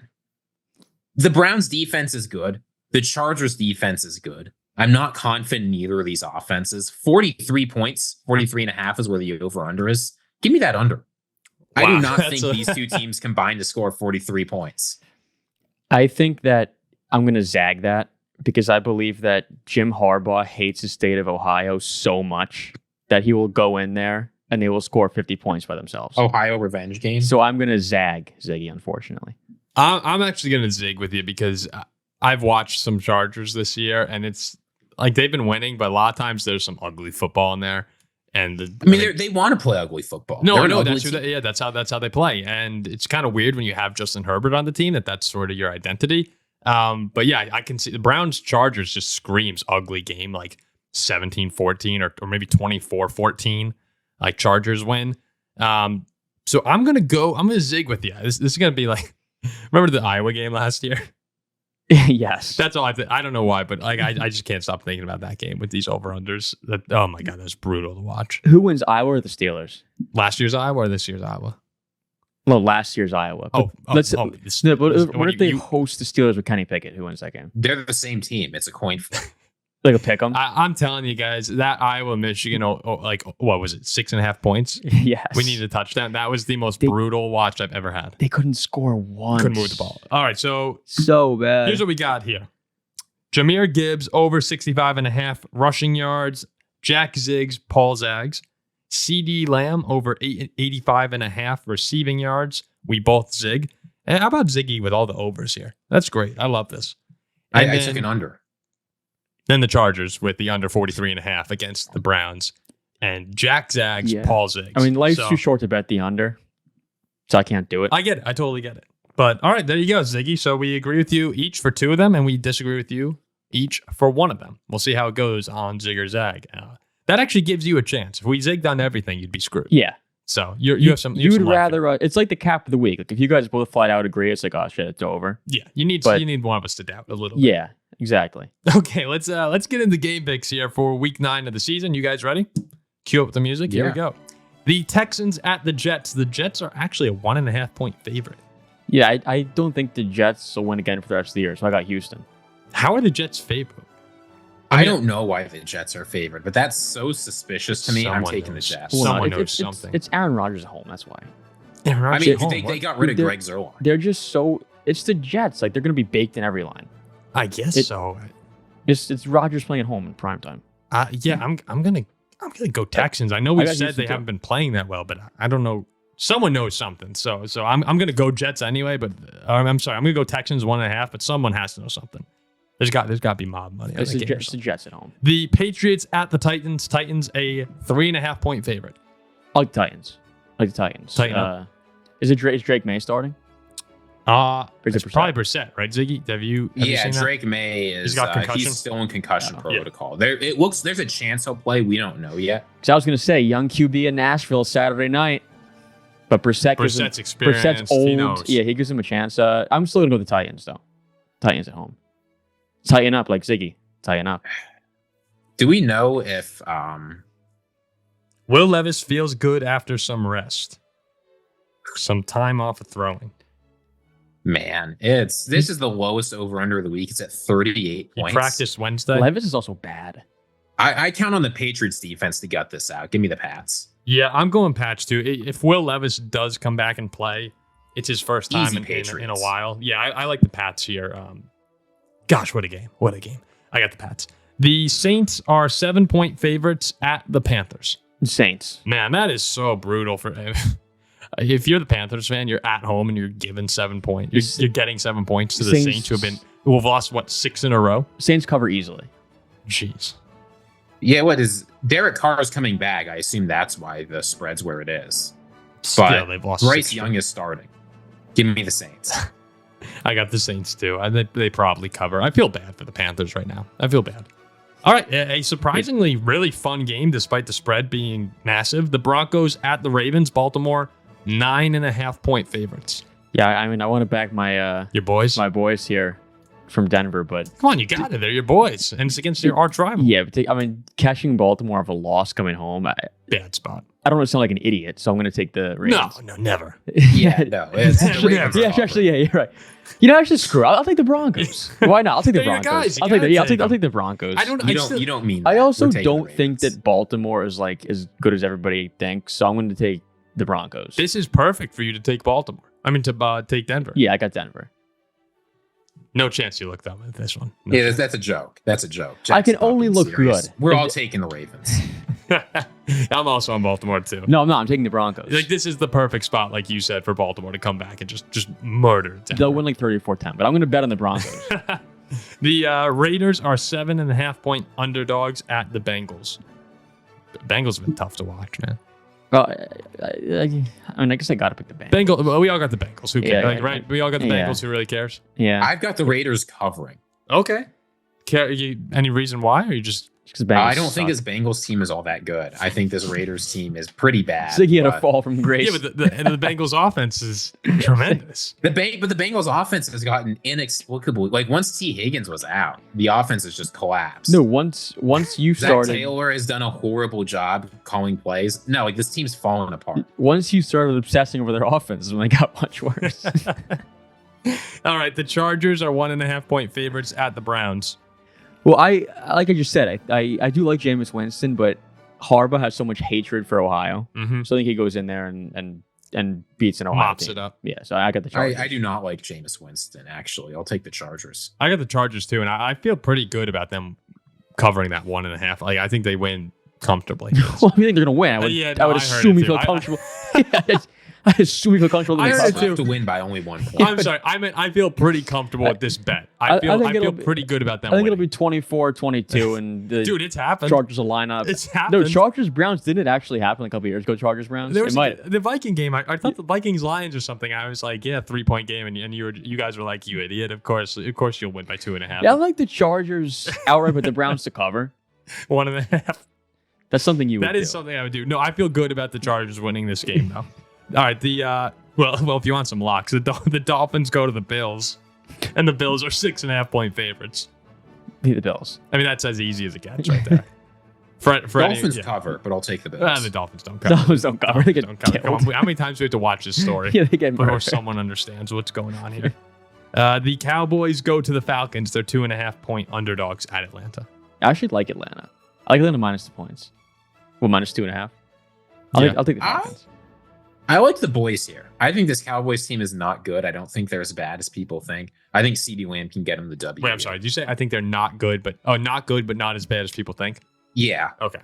The Browns defense is good. The Chargers defense is good. I'm not confident in either of these offenses. 43 points, 43.5 is where the over-under is. Give me that under. Wow, I do not think these two teams combined to score 43 points. I think that I'm going to zag that because I believe that Jim Harbaugh hates the state of Ohio so much that he will go in there and they will score 50 points by themselves. Ohio revenge game. So I'm going to zag Ziggy, unfortunately. I'm actually going to zig with you because I've watched some Chargers this year, and it's like they've been winning, but a lot of times there's some ugly football in there. And they want to play ugly football. No, that's how they play, and it's kind of weird when you have Justin Herbert on the team that's sort of your identity. But yeah, I can see the Browns Chargers just screams ugly game, like 17-14 or maybe 24-14, like Chargers win. So I'm gonna zig with you. This is gonna be like, remember the Iowa game last year? Yes. That's all I think. I don't know why, but like I just can't stop thinking about that game with these over-unders. Oh my God, that's brutal to watch. Who wins, Iowa or the Steelers? Last year's Iowa or this year's Iowa? Well, last year's Iowa. What if they host the Steelers with Kenny Pickett? Who wins that game? They're the same team. It's a coin flip. Like a pick 'em? I'm telling you guys, that Iowa-Michigan, like, what was it, 6.5 points? Yes. We needed a touchdown. That was the most brutal watch I've ever had. They couldn't score once. Couldn't move the ball. All right, so bad. Here's what we got here. Jahmyr Gibbs, over 65.5 rushing yards. Jack Ziggs, Paul Zags. CD Lamb, over 85.5 receiving yards. We both zig. And how about Ziggy with all the overs here? That's great. I love this. I took an under. Then the Chargers with the under 43.5 against the Browns. And Jack Zags, Paul Ziggs. I mean, life's too short to bet the under, so I can't do it. I get it. I totally get it. But all right, there you go, Ziggy. So we agree with you each for 2 of them, and we disagree with you each for 1 of them. We'll see how it goes on Zig or Zag. That actually gives you a chance. If we zigged on everything, you'd be screwed. Yeah. So you have some. You'd rather. It's like the cap of the week. Like if you guys both flat out agree, it's like, oh shit, it's over. Yeah, you need one of us to doubt a little bit. Yeah, exactly. Okay, let's get into game picks here for week 9 of the season. You guys ready? Cue up the music. Here we go. The Texans at the Jets. The Jets are actually a 1.5 point favorite. Yeah, I don't think the Jets will win again for the rest of the year. So I got Houston. How are the Jets favored? I don't know why the Jets are favored, but that's so suspicious to me. I'm taking the Jets. Someone knows something. It's Aaron Rodgers at home. That's why. I mean, they got rid of Greg Zerline. They're just so. It's the Jets. Like they're going to be baked in every line. I guess so. It's Rodgers playing at home in primetime. Yeah, I'm gonna go Texans. I know we said they haven't been playing that well, but I don't know. Someone knows something. So I'm gonna go Jets anyway. But I'm sorry, I'm gonna go Texans 1.5. But someone has to know something. There's got to be mob money. It's the Jets at home. The Patriots at the Titans. Titans a 3.5 point favorite. I like the Titans. Is Drake May starting? It's probably Brissett, right, Ziggy? Have you seen Drake that? May is he's got concussion? He's still in concussion protocol. It looks there's a chance he'll play. We don't know yet. Because I was going to say young QB in Nashville Saturday night, but Brissett's experienced. Brissett's old. He knows. Yeah, he gives him a chance. I'm still going to go with the Titans though. Titans at home. Tighten up like Ziggy. Tighten up. Do we know if Will Levis feels good after some rest? Some time off of throwing. Man, this is the lowest over-under of the week. It's at 38 points. He practiced Wednesday. Levis is also bad. I count on the Patriots defense to gut this out. Give me the Pats. Yeah, I'm going Pats too. If Will Levis does come back and play, it's his first time in a while. Yeah, I like the Pats here. Gosh, what a game. What a game. I got the Pats. The Saints are 7-point favorites at the Panthers. Saints. Man, that is so brutal for. If you're the Panthers fan, you're at home and you're given 7 points. You're getting 7 points to the Saints who have lost 6 in a row. Saints cover easily. Jeez. Yeah, what is Derek Carr's coming back? I assume that's why the spread's where it is. Still, But they've lost Bryce 6 Young is starting. Give me the Saints. I got the Saints too. I think they probably cover. I feel bad for the Panthers right now. I feel bad. All right, a surprisingly really fun game despite the spread being massive. The Broncos at the Ravens. Baltimore 9.5-point favorites. Yeah, I mean, I want to back my Your boys. my boys here from Denver, but Come on, you got it. They're your boys, and it's against your arch rival. yeah, but catching Baltimore off a loss coming home. Bad spot. I don't want to sound like an idiot, so I'm going to take the Ravens. No, never. Yeah, no. It's the Ravens Yeah, offer. actually, yeah, you're right. Actually, screw it. I'll take the Broncos. Why not? I'll take the They're your Broncos. guys. You I'll take gotta take I'll them. take the Broncos. You don't mean I that. also We're taking don't the think Ravens. that Baltimore is like as good as everybody thinks, so I'm going to take the Broncos. This is perfect for you to take Baltimore. I mean, to take Denver. Yeah, I got Denver. No chance you look dumb at this one. No Yeah, chance. that's a joke. That's a joke. I can Jack's not only being look serious. good. We're all taking the Ravens. I'm also on Baltimore too. No, I'm not. I'm taking the Broncos. Like this is the perfect spot, like you said, for Baltimore to come back and just murder Denver. They'll win like 34-10, but I'm going to bet on the Broncos. The Raiders are 7.5-point underdogs at the Bengals. The Bengals have been tough to watch, man. Well, I mean, I guess I got to pick the Bengals. Well, we all got the Bengals. Who cares? Yeah, Like, right? We all got the yeah. Bengals. Who really cares? Yeah, I've got the Raiders covering. Okay. Any reason why? Or you just because Bengals I don't think suck. this Bengals team is all that good. I think this Raiders team is pretty bad. Ziggy had a but- fall from grace. yeah, but the Bengals offense is tremendous. But the Bengals offense has gotten inexplicable. Like once T. Higgins was out, the offense has just collapsed. No, once you Zach started, Taylor has done a horrible job calling plays. No, like this team's falling apart. once you started obsessing over their offense, is when they got much worse. All right, the Chargers are 1.5-point favorites at the Browns. Well, I like I just said, I do like Jameis Winston, but Harbaugh has so much hatred for Ohio, Mm-hmm. so I think he goes in there and beats an Ohio Mops team. it up. Yeah, so I got the Chargers. I do not like Jameis Winston, actually. I'll take the Chargers. I got the Chargers too, and I feel pretty good about them covering that 1.5. Like I think they win comfortably. Well, I think they're gonna win. I would, Yeah, I would no, I heard assume it you too. feel comfortable. I assume you feel comfortable. I in the heard it cover. too. To win by only 1 point. I'm sorry. I feel pretty comfortable with this bet. I I think feel it'll be- pretty good about them. I think it'll winning. be 24-22, and the Dude, it's happened. Chargers will line up. It's happened. No, Chargers Browns didn't it actually happen a couple years ago. Chargers Browns. There It was might. the Viking game. I thought the Vikings Lions or something. I was like, yeah, 3-point game, and you guys were like, you idiot. Of course you'll win by 2.5. Yeah, I like the Chargers outright, but the Browns to cover. 1.5. That's something you would That do. is something I would do. No, I feel good about the Chargers winning this game though. All right, well, if you want some locks, the Dolphins go to the Bills, and the Bills are 6.5-point favorites. Be the Bills. I mean, that's as easy as it gets right there. For Dolphins yeah. cover, but I'll take the Bills. The Dolphins don't cover. Dolphins don't cover. They get Don't cover. Come on, killed. how many times do we have to watch this story Yeah, they get before murdered. someone understands what's going on here? The Cowboys go to the Falcons. They're 2.5-point underdogs at Atlanta. I actually like Atlanta. I like Atlanta minus the points. Well, minus 2.5. I'll take the Falcons. I like the boys here. I think this Cowboys team is not good. I don't think they're as bad as people think. I think CeeDee Lamb can get them the W. Wait, I'm sorry. Did you say I think they're not good, but not as bad as people think? Yeah. Okay.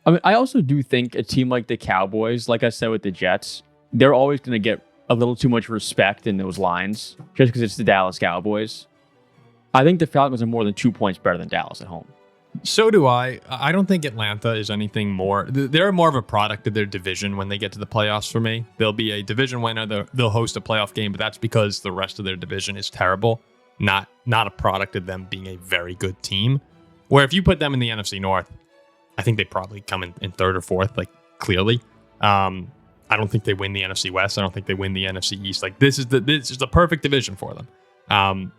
I mean, I also do think a team like the Cowboys, like I said with the Jets, they're always going to get a little too much respect in those lines just because it's the Dallas Cowboys. I think the Falcons are more than 2 points better than Dallas at home. So do I. I don't think Atlanta is anything more. They're more of a product of their division when they get to the playoffs for me. They'll be a division winner. They'll host a playoff game, but that's because the rest of their division is terrible. Not a product of them being a very good team. Where if you put them in the NFC North, I think they probably come in third or fourth, like clearly. I don't think they win the NFC West. I don't think they win the NFC East. Like this is the perfect division for them.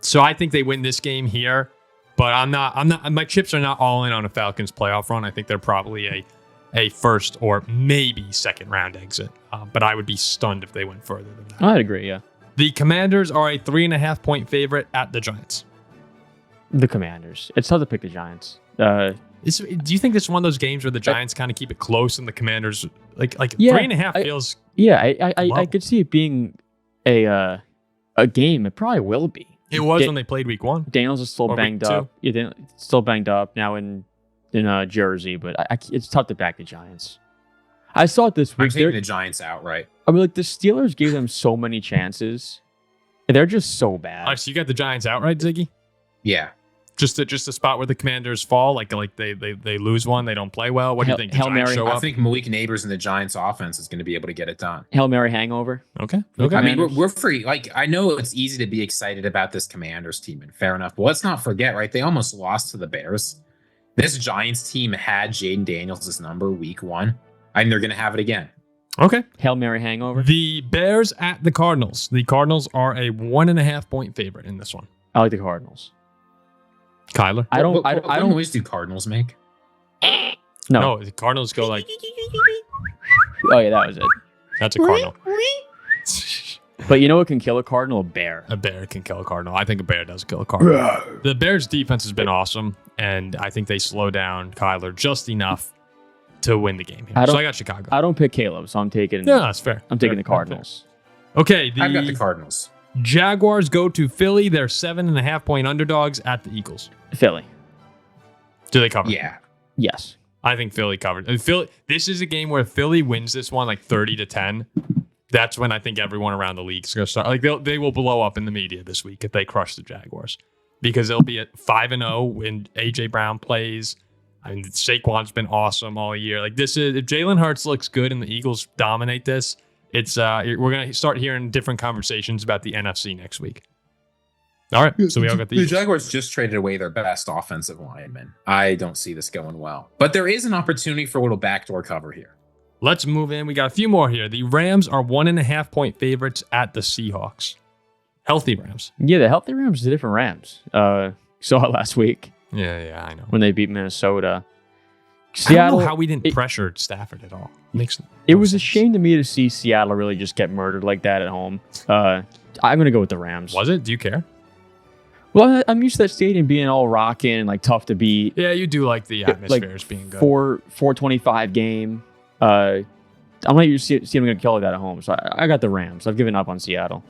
So I think they win this game here. But I'm not. My chips are not all in on a Falcons playoff run. I think they're probably a first or maybe second round exit. But I would be stunned if they went further than that. I'd agree, yeah. The Commanders are a 3.5-point favorite at the Giants. The Commanders. It's tough to pick the Giants. Do you think this is one of those games where the Giants kind of keep it close and the Commanders like Yeah, 3.5 feels? Yeah, I low. could see it being a game. It probably will be. It was when they played week 1. Daniels is still Or banged week 2. up. Yeah, still banged up now in Jersey, but it's tough to back the Giants. I saw it this I'm week. taking the Giants outright. I mean, like the Steelers gave them so many chances. They're just so bad. All right, so you got the Giants outright, Ziggy? Yeah. Just a spot where the Commanders fall, like they lose one, they don't play well. What do you think? The Hail Giants Mary. show I up? think Malik Neighbors and the Giants offense is going to be able to get it done. Hail Mary hangover. Okay. I mean, we're free. Like, I know it's easy to be excited about this Commanders team, and fair enough. But let's not forget, right? They almost lost to the Bears. This Giants team had Jaden Daniels' number week 1. And they're going to have it again. Okay. Hail Mary hangover. The Bears at the Cardinals. The Cardinals are a 1.5 point favorite in this one. I like the Cardinals. Kyler? What noise do Cardinals make? No. The Cardinals go like, Oh yeah, that was it. that's a Cardinal. But you know what can kill a Cardinal? A bear. A bear can kill a Cardinal. I think a bear does kill a Cardinal. The Bears' defense has been awesome, and I think they slow down Kyler just enough to win the game here. So I got Chicago. I don't pick Caleb, so I'm taking. Yeah, that's fair. I'm taking Fair, the Cardinals. fair. Okay, I've got the Cardinals. Jaguars go to Philly. They're 7.5 point underdogs at the Eagles. Philly. Do they cover? Yeah. Yes. I think Philly covered. And Philly. This is a game where Philly wins this one like 30-10. That's when I think everyone around the league is going to start. Like they will blow up in the media this week if they crush the Jaguars, because they'll be at 5-0 when AJ Brown plays. I mean, Saquon's been awesome all year. Like this is if Jalen Hurts looks good and the Eagles dominate this, it's we're going to start hearing different conversations about the NFC next week. All right, so we all got the Eagles. Jaguars just traded away their best offensive lineman. I don't see this going well, but there is an opportunity for a little backdoor cover here. Let's move in. We got a few more here. The Rams are 1.5 point favorites at the Seahawks. Healthy Rams. Yeah, the healthy Rams is the different Rams. Saw it last week Yeah, I know. when they beat Minnesota. I don't know how we didn't pressure Stafford at all. It was a shame to me to see Seattle really just get murdered like that at home. I'm going to go with the Rams. Was it? Do you care? Well, I'm used to that stadium being all rocking and like tough to beat. Yeah, you do like the atmospheres being good. 425 game. I'm not used to see them going to kill it that at home. So I got the Rams. I've given up on Seattle.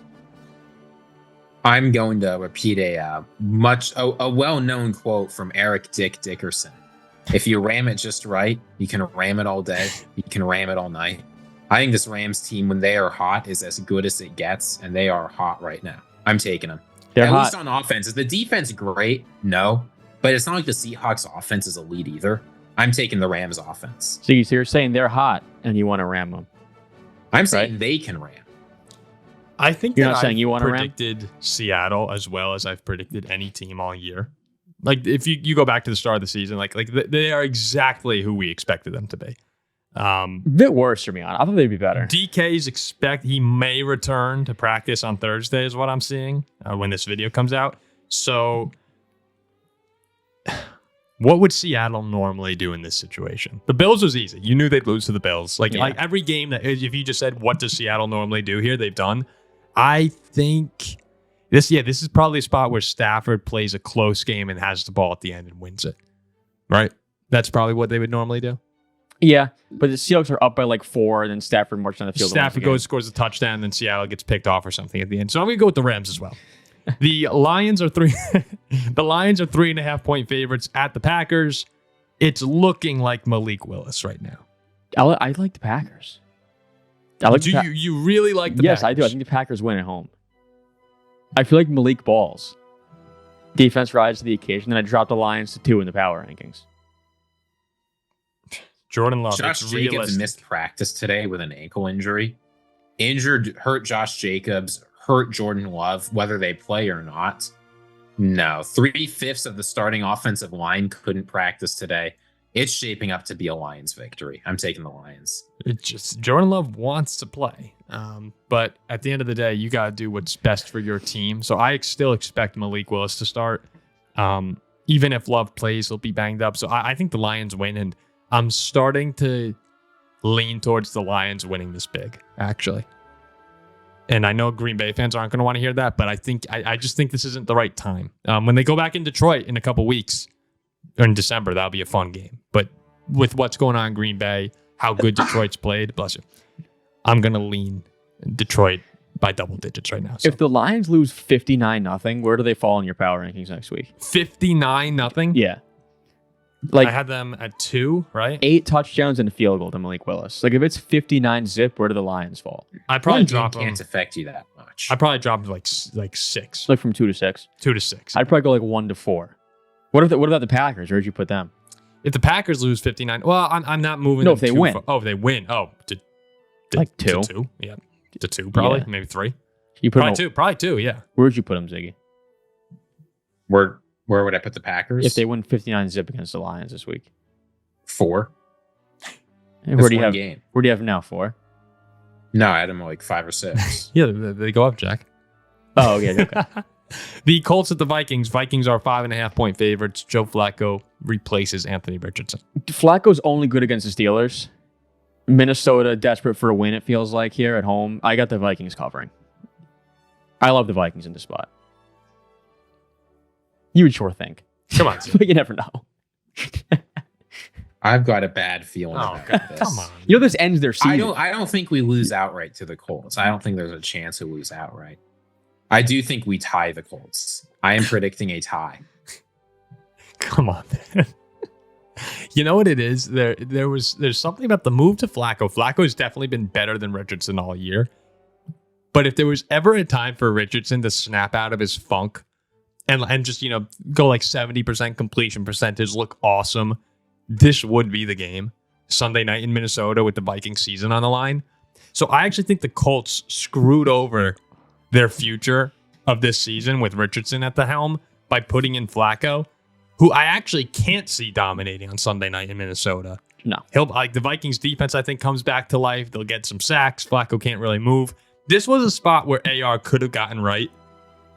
I'm going to repeat a well-known quote from Eric Dick Dickerson. If you ram it just right, you can ram it all day. You can ram it all night. I think this Rams team, when they are hot, is as good as it gets, and they are hot right now. I'm taking them. They're At hot. least on offense. Is the defense great? No. But it's not like the Seahawks offense is elite either. I'm taking the Rams offense. So you're saying they're hot and you want to ram them. I'm saying they can ram. I think You're that not saying I've you want to ram? predicted Seattle as well as I've predicted any team all year. Like if you go back to the start of the season, like they are exactly who we expected them to be. A bit worse for me. I thought they'd be better. DK's he may return to practice on Thursday is what I'm seeing when this video comes out. So what would Seattle normally do in this situation? The Bills was easy. You knew they'd lose to the Bills. Like every game that if you just said, what does Seattle normally do here? They've done. I think this is probably a spot where Stafford plays a close game and has the ball at the end and wins it. Right? That's probably what they would normally do. Yeah, but the Seahawks are up by like 4, and then Stafford marches on the field. Stafford scores a touchdown, and then Seattle gets picked off or something at the end. So I'm going to go with the Rams as well. The Lions are 3.5 point favorites at the Packers. It's looking like Malik Willis right now. I like the Packers. You really like the Packers? Yes, I do. I think the Packers win at home. I feel like Malik balls. Defense rises to the occasion, and I dropped the Lions to 2 in the power rankings. Jordan Love. Josh Jacobs missed practice today with an ankle injury. Hurt Josh Jacobs, hurt Jordan Love, whether they play or not. No, 3/5 of the starting offensive line couldn't practice today. It's shaping up to be a Lions victory. I'm taking the Lions. It's just Jordan Love wants to play. But at the end of the day, you got to do what's best for your team. So I still expect Malik Willis to start. Even if Love plays, he'll be banged up. So I think the Lions win, and I'm starting to lean towards the Lions winning this big, actually. And I know Green Bay fans aren't going to want to hear that, but I just think this isn't the right time. When they go back in Detroit in a couple weeks, or in December, that'll be a fun game. But with what's going on in Green Bay, how good Detroit's played, bless you, I'm going to lean Detroit by double digits right now. So. If the Lions lose 59-0, where do they fall in your power rankings next week? 59-0? Yeah. I had them at 2, right? 8 touchdowns and a field goal to Malik Willis. If it's 59-0, where do the Lions fall? I probably drop them. Can't affect you that much. I probably dropped like 6. From 2 to 6. 2 to 6. I'd probably go 1 to 4. What about the Packers? Where'd you put them? If the Packers lose 59, well, I'm not moving. No, them if they win. if they win. Oh, to 2. To 2. Yeah, to 2 probably, maybe 3. You put probably 2. Yeah. Where'd you put them, Ziggy? Where would I put the Packers? If they win 59-0 against the Lions this week. 4. Where do you have? Game. Where do you have now? 4. No, I had them 5 or 6. Yeah, they go up, Jack. Oh, okay. The Colts at the Vikings. Vikings are 5.5-point favorites. Joe Flacco replaces Anthony Richardson. Flacco's only good against the Steelers. Minnesota desperate for a win, it feels like, here at home. I got the Vikings covering. I love the Vikings in this spot. You would sure think. Come on. But you never know. I've got a bad feeling about this. Come on. This ends their season. I don't think we lose outright to the Colts. I don't think there's a chance to lose outright. I do think we tie the Colts. I am predicting a tie. Come on, man. You know what it is? There's something about the move to Flacco. Flacco has definitely been better than Richardson all year. But if there was ever a time for Richardson to snap out of his funk and just, go 70% completion percentage, look awesome, this would be the game. Sunday night in Minnesota with the Vikings season on the line. So I actually think the Colts screwed over their future of this season with Richardson at the helm by putting in Flacco, who I actually can't see dominating on Sunday night in Minnesota. No. The Vikings defense, I think, comes back to life. They'll get some sacks. Flacco can't really move. This was a spot where AR could have gotten right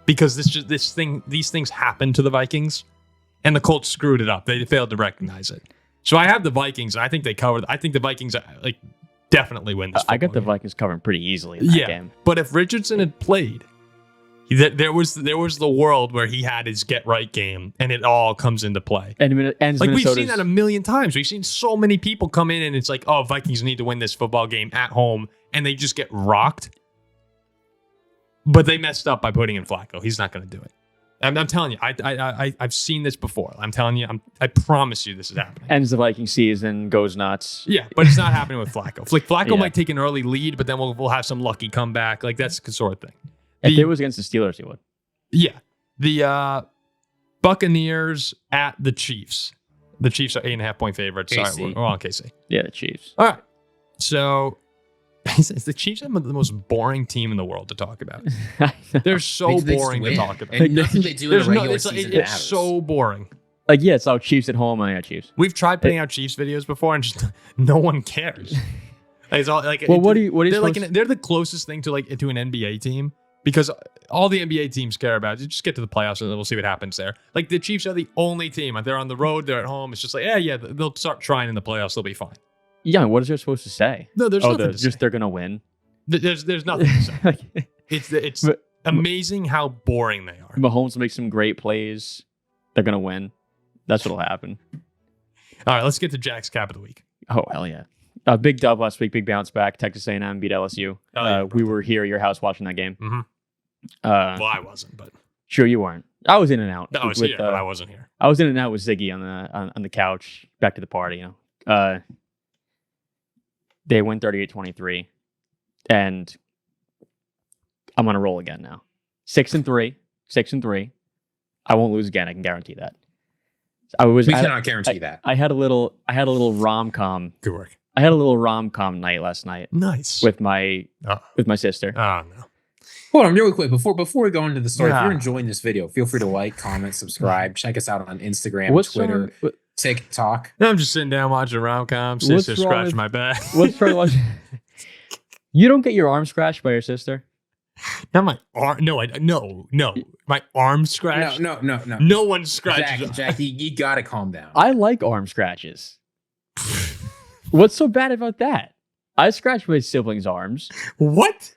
because these things happened to the Vikings and the Colts screwed it up. They failed to recognize it. So I have the Vikings, and I think they covered. I think the Vikings definitely win this. I got the game. Vikings covering pretty easily in that game. But if Richardson had played, there was the world where he had his get right game, and it all comes into play. And we've seen that a million times. We've seen so many people come in, and it's like, oh, Vikings need to win this football game at home, and they just get rocked. But they messed up by putting in Flacco. He's not going to do it. I'm telling you, I've seen this before. I'm telling you, I promise you this is happening. Ends the Viking season, goes nuts. Yeah, but it's not happening with Flacco. Flacco might take an early lead, but then we'll have some lucky comeback. That's the sort of thing. If it was against the Steelers, he would. Yeah. The Buccaneers at the Chiefs. The Chiefs are 8.5-point favorites. KC. Sorry, we're on KC. Yeah, the Chiefs. All right. So the Chiefs are the most boring team in the world to talk about. They're so boring to talk about. And nothing they do in the regular season it's so boring. It's all Chiefs at home. I got Chiefs. We've tried putting out Chiefs videos before, and just no one cares. It's all what are you? They're the closest thing to an NBA team because all the NBA teams care about is just get to the playoffs and then we'll see what happens there. The Chiefs are the only team. They're on the road. They're at home. It's just they'll start trying in the playoffs. They'll be fine. Yeah, what is there supposed to say? No, there's nothing to say. Just they're gonna win. There's nothing to say. It's amazing how boring they are. Mahomes will make some great plays. They're gonna win. That's what'll happen. All right, let's get to Jack's cap of the week. Oh hell yeah! Big dub last week. Big bounce back. Texas A&M beat LSU. We were here at your house watching that game. Mm-hmm. Well, I wasn't, but sure you weren't. I was in and out. I was here, but I wasn't here. I was in and out with Ziggy on the couch. Back to the party, They win 38-23, and I'm on a roll again now. 6-3. I won't lose again. I can guarantee that. We cannot guarantee that. I had a little rom-com. Good work. I had a little rom-com night last night. Nice. With my sister. Oh no. Hold on, really quick before we go into the story. If you're enjoying this video, feel free to like, comment, subscribe. Check us out on Instagram, Twitter, TikTok. I'm just sitting down watching a rom-com. Sister scratched my back. What's wrong with You don't get your arm scratched by your sister? Not my arm. No. My arm scratched. No. No one scratches. Jack, you gotta calm down. I like arm scratches. What's so bad about that? I scratch my siblings' arms. What?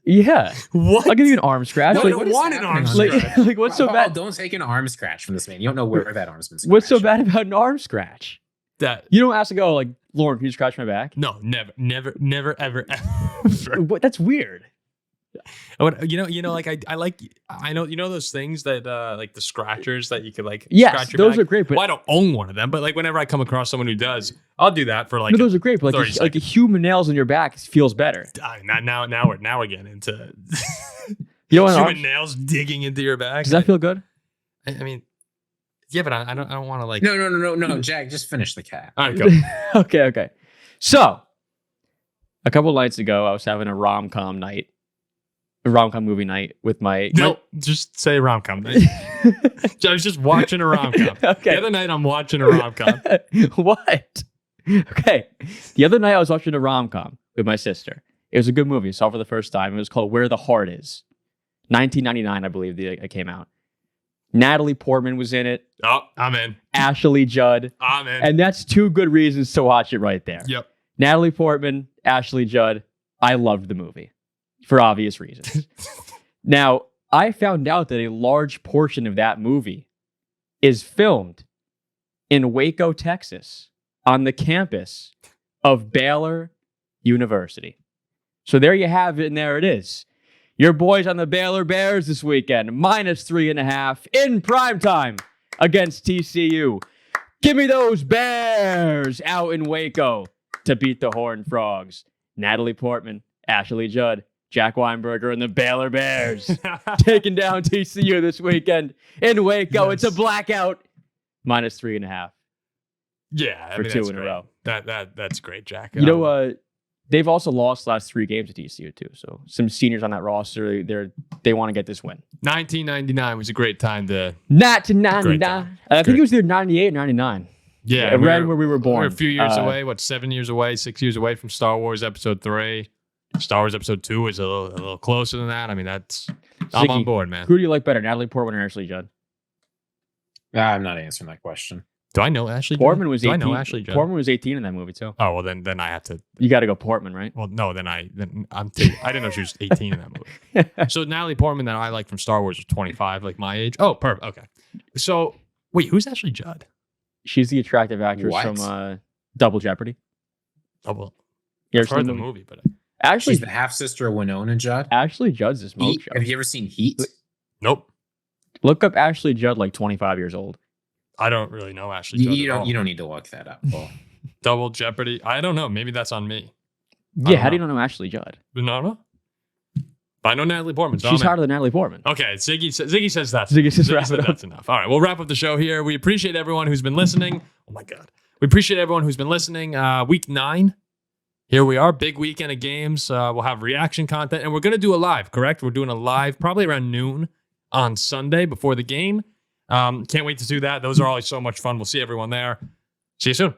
Yeah. What? I'll give you an arm scratch. No, I don't want an arm scratch. What's so bad? Don't take an arm scratch from this man. You don't know where that arm's been scratched. What's so bad about an arm scratch? That you don't ask to go Lauren, can you scratch my back? No, never, ever. What? That's weird. I know, those things that like the scratchers that you could like Yes, scratch your those back? are great. But Well, I don't own one of them, but like whenever I come across someone who does, I'll do that for like no, those are great. But 30 like a human nails on your back feels better. now we're getting into You know what? human nails digging into your back. Does that feel good? I mean, yeah, but I don't want to like. No, Jack, just finish the cat. All right, go. Okay. So, a couple nights ago, I was having a rom-com movie night with my. Just say rom-com. I was just watching a rom-com. Okay. The other night, I'm watching a rom-com. What? Okay. The other night, I was watching a rom-com with my sister. It was a good movie. I saw it for the first time. It was called Where the Heart Is. 1999, I believe it came out. Natalie Portman was in it. Oh, I'm in. Ashley Judd. I'm in. And that's two good reasons to watch it right there. Yep. Natalie Portman, Ashley Judd. I loved the movie for obvious reasons. Now, I found out that a large portion of that movie is filmed in Waco, Texas, on the campus of Baylor University. So there you have it, and there it is. Your boys on the Baylor Bears this weekend, -3.5 in primetime against TCU. Give me those Bears out in Waco to beat the Horned Frogs. Natalie Portman, Ashley Judd, Jack Weinberger, and the Baylor Bears taking down TCU this weekend in Waco. Yes. It's a blackout. -3.5. Yeah, for two that's in a great. row. That's great, Jack. You know, they've also lost the last 3 games at TCU too. So some seniors on that roster, they want to get this win. 1999 was a great time to. 1999. I think it was either 98 or 99. Yeah, right where we were born. We're a few years away. 7 years away? 6 years away from Star Wars Episode 3. Star Wars Episode 2 is a little closer than that. I mean, I'm Ziggy, on board, man. Who do you like better, Natalie Portman or Ashley Judd? I'm not answering that question. Do I know Ashley Judd? Portman was 18. I know Ashley Judd? Portman was 18 in that movie too. Oh well, then I have to. You got to go Portman, right? Well, no, I didn't know she was 18 in that movie. So Natalie Portman that I like from Star Wars was 25, like my age. Oh, perfect. Okay. So wait, who's Ashley Judd? She's the attractive actress from Double Jeopardy. Double. You I've ever heard seen the movie, but Actually, She's the half sister of Winona Judd. Ashley Judd's a smoke Heat? show. Have you ever seen Heat? nope. Look up Ashley Judd, like 25 years old. I don't really know Ashley Judd. You at all. don't need to look that up. Paul. Double Jeopardy. I don't know. Maybe that's on me. Yeah, how do you not know Ashley Judd? No. But I know Natalie Portman. So She's I'm in. hotter than Natalie Portman. Okay, Ziggy says that's Ziggy says wrap said it up. that's enough. All right, we'll wrap up the show here. We appreciate everyone who's been listening. Oh my God. We appreciate everyone who's been listening. Week 9. Here we are. Big weekend of games. We'll have reaction content. And we're going to do a live, correct? We're doing a live probably around noon on Sunday before the game. Can't wait to do that. Those are always so much fun. We'll see everyone there. See you soon.